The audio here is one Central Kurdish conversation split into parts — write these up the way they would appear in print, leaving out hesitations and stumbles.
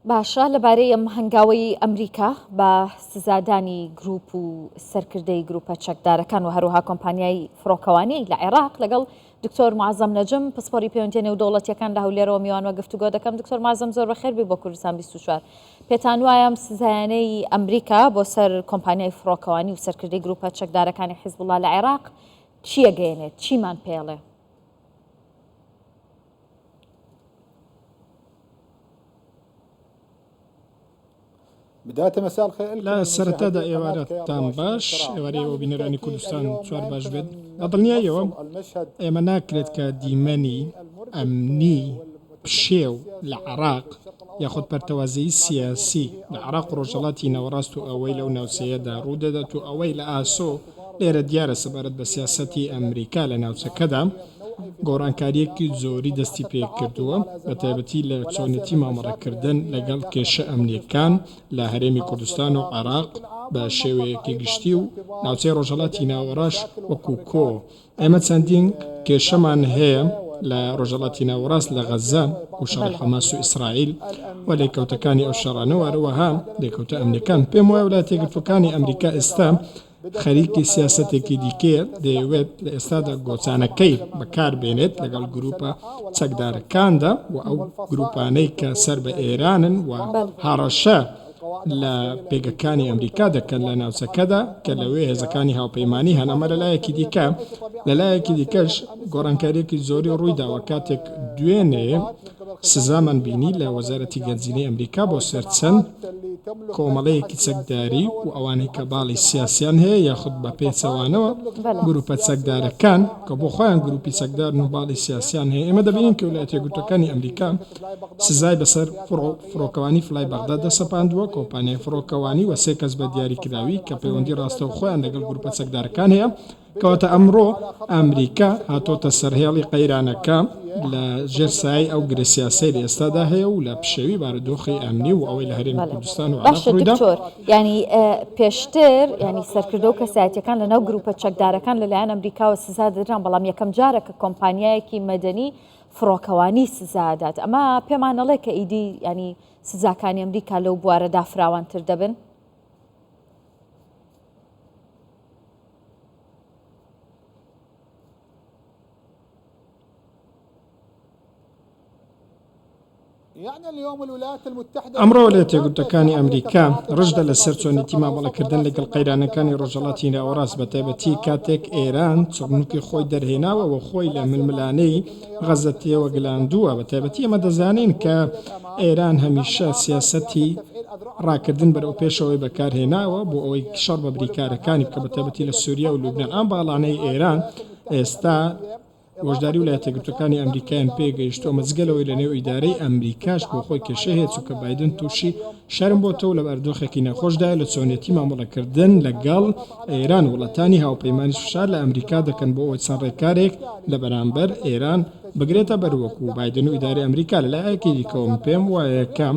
باشە لەبارەی ئەم هەنگاوی ئەمریکا بە سزادانی گروپ و سەرکردەی گروپە چەکدارەکان و هەروها کۆمپانیای فڕۆکەوانی لە عێراق لەگەڵ دکتۆر معزەم نەجم پسپۆری پەیوەندیە نێودەوڵەتیەکان لە هەولێرەوە میوانوە گفتوگۆ دەکەم. دکتۆر معزەم زۆر بەخێربی بۆ کوردستان 24. پێتان وایە ئەم سزایانەی ئەمریکا بۆ سەر کۆمپانیای فڕۆکەوانی و سەرکردەی گروپە چەکدارەکانی حیزبوڵڵا لە عێراق چیەگەیەنێت، چیمان پێڵێ؟ لە سەرەتادا ئێوارەتان باش، ئێوارەیەوە بینەرانی کوردستان چوار باش بێت. لە دڵنیایەوە ئێمە ناکرێت کە دیمەنی ئەمنی پشێو لە عێراق یاخود پەرتەوازەی سیاسی لە عێراق و ڕۆژهەڵاتی ناوەڕاست و ئەوەی لەو ناوچەیەدا ڕوودەدات و ئەوەی لە ئاسۆ لێرە دیارە سەبارەت بە سیاسەتی ئەمریکا لە ناوچەکەدا گۆڕانکاریەکی زۆری دەستی پێ کردووە، بە تایبەتی لە چۆنێتی مامەڕەکردن لەگەڵ کێشە ئەمنیەکان لە هەرێمی کوردستان و عێراق بە شێوەیەکی گشتی و ناوچەی ڕۆژهەڵاتی ناوەڕاش وەکو کۆ. ئێمە چەندین کێشەمان هەیە لە ڕۆژهەڵاتی ناوەڕاست لە غەزە و شەڕی حەماس و ئیسرائیل و لێکەوتەکانی ئەو شەڕانەوە هەروەها لێکەوتە ئەمریکان. پێم وایە وڵاتە یەکگرتووەکانی ئەمریکا ئێستا خەریکی سیاسەتێکی دیکەیە دەیەوێت لە ئێستادا گۆچانەکەی بەکار بێنێت لەگەڵ گروپە چەکدارەکاندا و ئەو گروپانەی کە سەر بە ئێرانن و هەڕەشە لە پێگەکانی ئەمریکا دەکەن لە ناوچەکەدا کە لەوێ هێزەکانی هاوپەیمانی هەنەمە لەلایەکی دیکە لەلایەکی دیکەش گۆڕانکاریەکی زۆری ڕوویداوە کاتێک دوێنێ سزامان بینی لە وەزارەتی گەنجینەی ئەمریکا بۆ سەرچەند کۆمەڵەیەکی چەکداری و ئەوانەی کە باڵی سیاسیان هەیە یاخود بە پێچەوانەوە گروپە چەکدارەکان کە بۆ خۆیان گروپی چەکدار و باڵی سیاسیان هەیە. ئێمە دەبینین کە ویلایەتە یەکگرتووەکانی ئەمریکا سزای بەسەر فڕۆکەوانی فلای بەغداد دەسەپاندووە، کۆمپانیای فڕۆکەوانی و 3 کەس بە دیاریکراوی کە پەیوەندی ڕاستەو خۆیان لەگەڵ گروپە چەکدارەکان هەیە. کەواتە ئەمڕۆ ئەمریکا هاتۆتە سەرهێڵی قەیرانەکە لە ژێر سای ئەو گرە سیاسەی لە ئێستادا هەیە و لە پشەوی بارودۆخی ئەمنی و ئەوەی لە هەرێمی کوردستان و عێراق ڕوویدا. ینی پێشتر ینی سەرکردە و کەسایەتیەکان لە ناو گروپە چەکدارەکان لەلایەن ئەمریکاوە سزا دەدران، بەڵام یەکەم جارێکە کۆمپانیایەکی مەدەنی فڕۆکەوانی سزادات. ئەمە پێمانەڵێ کە ئیدی ینی سزاکانی ئەمریکا لەو بوارەدا فراوانتر دەبن؟ ئەمڕۆ ویلایەتە یەکگرتووەکانی ئەمریکا ڕژدە لە سەر چۆنێتی مامەڵەکردن لەگەڵ قەیرانەکانی ڕۆژهەڵاتی ناوەڕاست بە تایبەتی کاتێک ئێران چۆنوکی خۆی دەرهێناوە و خۆی لە ململانەی غەزە تێوە گەلاندووە. بە تایبەتی ئێمە دەزانین کە ئێران هەمیشە سیاسەتی ڕاکردن بەرەو پێشەوەی بەکارهێناوە بۆ ئەوەی شەڕ بە بریکارەکانی بکە، بە تایبەتی لە سووریا و لوبنان. ئەم باڵانەی ئێران ئێستا وەشداری ویلایەتە یەکگرتووەکانی ئەمریکایان پێگەیشتووە مەجگەلەوەی لە نێو ئیدارەی ئەمریکاش بۆ خۆی کێشە هەیە چووکە بایدن تووشی شەرم بۆتەوە لە بەردۆخێکی نەخۆشدایە لە چۆنێتی مامەڵەکردن لەگەڵ ئێران. وڵاتانی هاوپەیمانی فشار لە ئەمریکا دەکەن بۆ ئەوەی چەند ڕێکارێک لە بەرامبەر ئێران بگرێتە بەروەکو بایدن و ئیدارەی ئەمریکا. لەلایەکی دیکەوە پێم وایە کە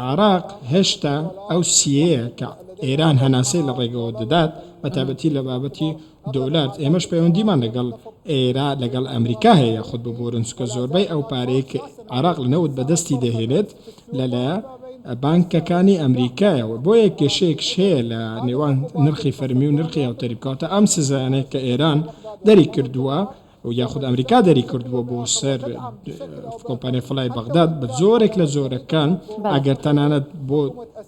عێراق هێشتا ئەو سیەیە کە ئێران هەناسەی لە ڕێگەوە دەدات بە تایبەتی لە بابەتی دۆلار. ئێمەش پەیوەندیمان لەگەڵ ئێران لەگەڵ ئەمریکا هەیە خود ببورن چکە زۆربەی ئەو پارەیە کە عێراق لەنەوت بەدەستی دەهێنێت لەلایە بانکەکانی ئەمریکایەوە. بۆیە کێشەیەکش هەیە لە نێوان نرخی فەرمی و نرخی هاوتەریبکەوتە ئەم سزایانەیە کە ئێران دەری کردووە و یاخود ئەمریکا دەری کردووە بۆ سەر کۆمپانیای فڵای بەغداد بە زۆرێک لە زۆرەکان ئەگەر تەنانەت بۆ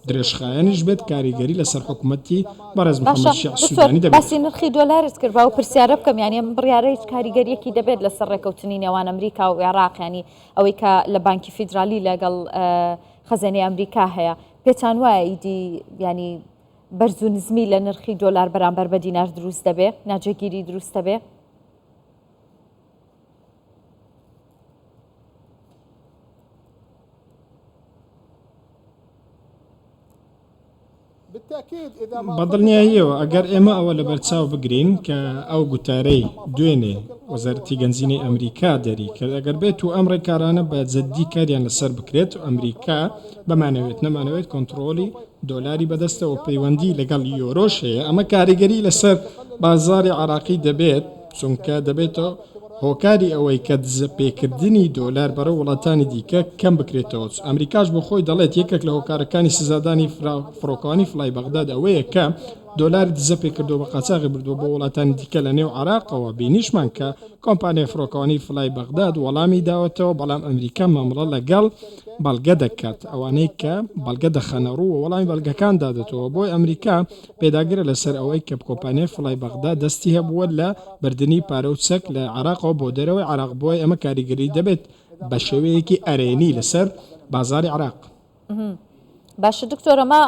درێژخایەنیش بێت کاریگەری لەسەر حکوومەتی بەڕێز محەممەد شیع سوودانی دەبێت. باسی نرخی دۆلارت کرد و پرسیارە بکەم، یانی ئەم بڕیارە هیچ کاریگەریەکی دەبێت لەسەر ڕێکەوتنی نێوان ئەمریکا و عێراق، ینی ئەوەی کە لە بانکی فیدرالی لەگەڵ خەزانەی ئەمریکا هەیە. پێتان وایە ئیدی ینی بەرز و نزمی لە نرخی دۆلار بەرامبەر بە دینار دروست دەبێت، ناجێگیری دروست دەبێت؟ بەدڵنیاییەوە ئەگەر ئێمە ئەوە لە بەرچاو بگرین کە ئەو گوتارەی دوێنێ وەزارەتی گەنجینەی ئەمریکا دەری کرد، ئەگەر بێت و ئەم ڕێکارانە بە جەددی کاریان لەسەر بکرێت و ئەمریکا بەمانەوێت نەمانەوێت کۆنتڕۆلی دۆلاری بەدەستەوە پەیوەندی لەگەڵ یۆرۆش هەیە، ئەمە کاریگەری لەسەر بازاری عێراقی دەبێت چونکە دەبێتەوە هۆکاری ئەوەی کە دزەپێکردنی دۆلار بەرەو وڵاتانی دیکە کەم بکرێتەوە. ئەمریکاش بۆ خۆی دەڵێت یەکێک لە هۆکارەکانی سزادانی فڕۆکەوانی فڵای بەغداد ئەوەیە کە دۆلار دزەپێ کردو بە قاچاغی بردووە بۆ وڵاتانی دیکە لە نێو عراقەوە. بینیشمان کە کۆمپانیای فڕۆکەوانی فڵای بەغداد وەڵامی داوەتەوە، بەڵام ئەمریکا مامەڵە لەگەڵ بەڵگە دەکات، ئەوانەی کە بەڵگە دەخەنە ڕوو وەڵامی بەڵگەکان دادێتەوە. بۆی ئەمریکا پێداگرە لەسەر ئەوەی کە کۆمپانیای فڵای بەغداد دەستی هەبووە لە بردننی پارە و چەک لە عراقەوە بۆ دەرەوەی عراق. بۆی ئەمە کاریگەری دەبێت بە شێوەیەکی ئەرێنی لەسەر بازاری عراق. باشە دکتۆر، ئەمە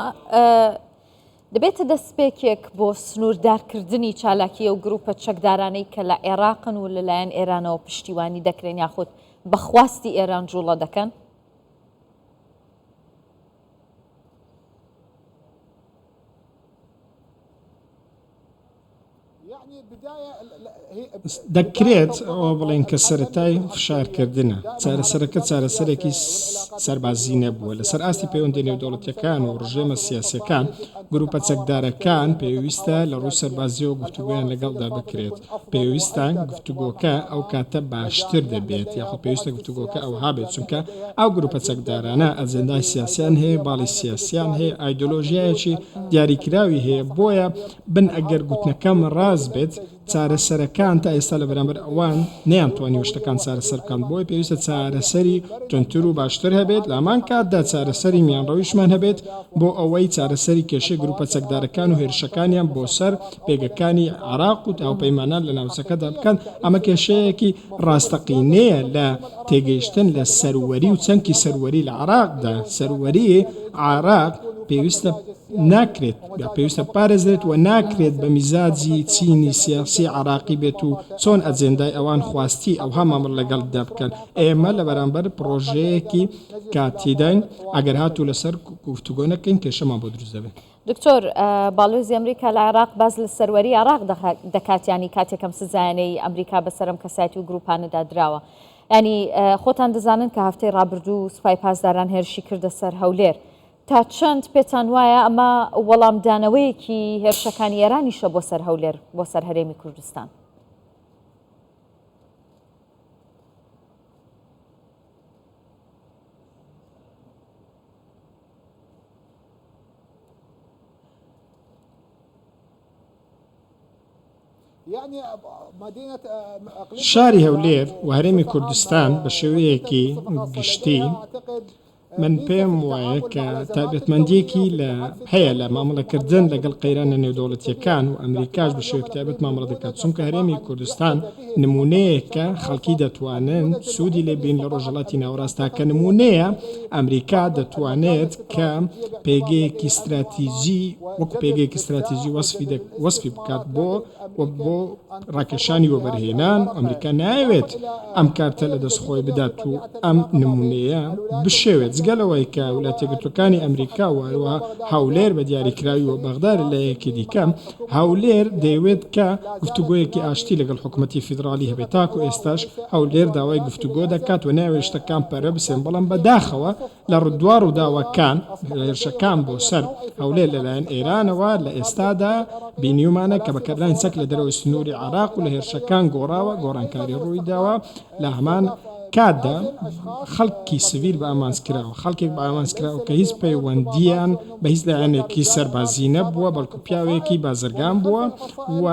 دەبێتە دەستپێکێک بۆ سنووردارکردنی چالاکی و گروپە چەکدارانەی کە لە عێراقن و لەلایەن ئێرانەوە پشتیوانی دەکرێن یاخود بەخواستی ئێران جوڵە دەکەن؟ دەکرێت ئەوە بڵێن کە سەرەتای فشارکردنە. چارەسەرەکە چارەسەرێکی سەربازی نەبووە. لەسەر ئاستی پەیوەندی نێودەوڵەتیەکان و ڕژێمە سیاسیەکان گروپە چەکدارەکان پێویستە لە ڕووی سەربازیەوە گفتوگویان لەگەڵدا بکرێت. پێویستە گفتوگۆکە ئەو کاتە باشتر دەبێت، یاخود پێویستە گفتوگۆکە ئەوها بێت، چونکە ئەو گروپە چەکدارانە ئەجەندای سیاسیان هەیە، باڵی سیاسیان هەیە، ئایدۆلۆژیایەکی دیاریکراوی هەیە. بۆیە بن ئەگەر گوتنەکەم ڕاز بێت چارەسەرەکان تا ئێستا لە بەرامبەر ئەوان نەیانتوانی شتەکان چارەسەر بکەن. بۆی پێویستە چارەسەری تونتر و باشتر هەبێت. لە هەمان کاتدا چارەسەری میانڕەویشمان هەبێت بۆ ئەوەی چارەسەری کێشەی گروپە چەکدارەکان و هێرشەکانیان بۆ سەر پێگەکانی عراق و هاوپەیمانان لە ناوچەکەدا بکەن. ئەمە کێشەیەکی ڕاستەقینەیە لە تێگەیشتن لە سەروەری و چەمکی سەروەری لە عراقدا. سەروەری عراق پێویستە ناکرێت یا پێویستە پارێزرێت و ناکرێت بە میزاجی چینی سیاسی عراقی بێت و چۆن ئەجێندای ئەوان خواستی ئەوها مامەڵ لەگەڵدا بکەن. ئێمە لە بەرامبەر پرۆژەیەکی کاتیداین ئەگەر هاتوو لەسەر گفتوگۆ نەکەین کێشەمان بۆ دروست دەبێت. دکتۆر، باڵۆزی ئەمریکا لە عێراق باز لە سەروەری عراق دەکات، ینی کاتێکم سزانەی ئەمریکا بەسەرم کەساتی و گروپانەدا درراوە. ینی خۆتان دەزانن کە هەفتەی ڕابردوو سوپای پاسداران هێرشی کردە سەر هەولێر. تا چەند پێتان وایە ئەمە وەڵامدانەوەیەکی هێرشەکانی ئێرانیشە بۆ سەر هەولێر، بۆ سەر هەرێمی کوردستان؟ شاری هەولێر و هەرێمی کوردستان بە شێوەیەکی گشتی من پێم وایە کە تایبەتمەندیەکی هەیە لە مامەڵەکردن لەگەڵ قەیرانە نێودەوڵەتیەکان و ئەمریکاش بە شێوەیەک تایبەت مامەڵە دەکات، چونکە هەرێمی کوردستان نمونەیەکە خەڵکی دەتوانن سوودی لێبین لە ڕۆژهەڵاتی ناوەڕاستا. کە نمونەیە ئەمریکا دەتوانێت کە پێگەیەکی استراتیژی وەکو پێگەیەکی استراتیژی وەسفی بکات بۆ ڕاکێشانی وەبەرهێنان. ئەمریکا نایەوێت ئەم کارتە لە دەستخۆی بدات و ئەم نمونەیە بشێوێت. جگەلەوەی کە وڵاتە یەکگرتووەکانی ئەمریکا وەروەها هەولێر بە دیاریکراوی و بەغداد لە یەکی دیکە هەولێر دەیەوێت کە گفتوگۆیەکی ئاشتی لەگەڵ حکوومەتی فیدرالی هەبێت. تاکو ئێستاش هەولێر داوای گفتوگۆ دەکات و ناوێت شتەکان پەرە بسێن، بەڵام بەداخەوە لە ڕوودوار و داواکان هێرشەکان بۆ سەر هەولێر لەلایەن ئێرانەوە لە ئێستادا بینیومانە کە بەکارلانی چەک لە دەرەوەی سنووری عراق و لە هێرشەکان گۆڕاوە، گۆڕانکاری ڕووی داوە. لە هەمان کاتدا خەڵکی سڤیل بە ئامانجکراوە، خەڵکێک بە ئامانجکراوە کە هیچ پەیوەندیان بە هیچ لایەنێکی سەربازی نەبووە، بەڵکو پیاوێکی بازرگان بووە و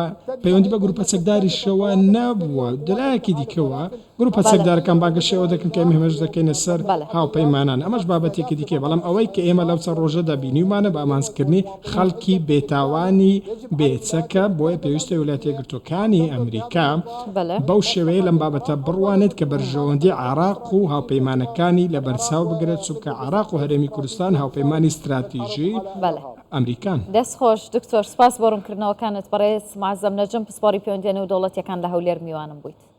پەیوەندی بە گروپە چەکداریشەوە نەبووە. دلایەکی دیکەوە گروپە چەکدارەکان باگەشەوە دەکەن کە ئێمە هەمەش دەکەینە سەر هاوپەیمانان. ئەمەش بابەتێکی دیکە، بەڵام ئەوەی کە ئێمە لەو چەند ڕۆژەدا بینیومانە بە ئامانجکردنی خەڵکی بێتاوانی بێچەکە. بۆیە پێویستە ویلایەتە یەکگرتووەکانی ئەمریکا بەو شێوەیە لەم بابەتە بڕوانێت کە بەرژەوەندی عراق و هاوپەیمانەکانی لە بەرچاو بگرێت، چونکە عراق و هەرێمی کوردستان هاوپەیمانی استراتیژی ئەمریکان. دەستخۆش دکتۆر، سپاس بۆ ڕوونکردنەوەکانت بەڕێز معەزەم نەجم، پسپۆڕی پەیوەندی نێودەوڵەتیەکان لە هەولێر میوانم بوویت.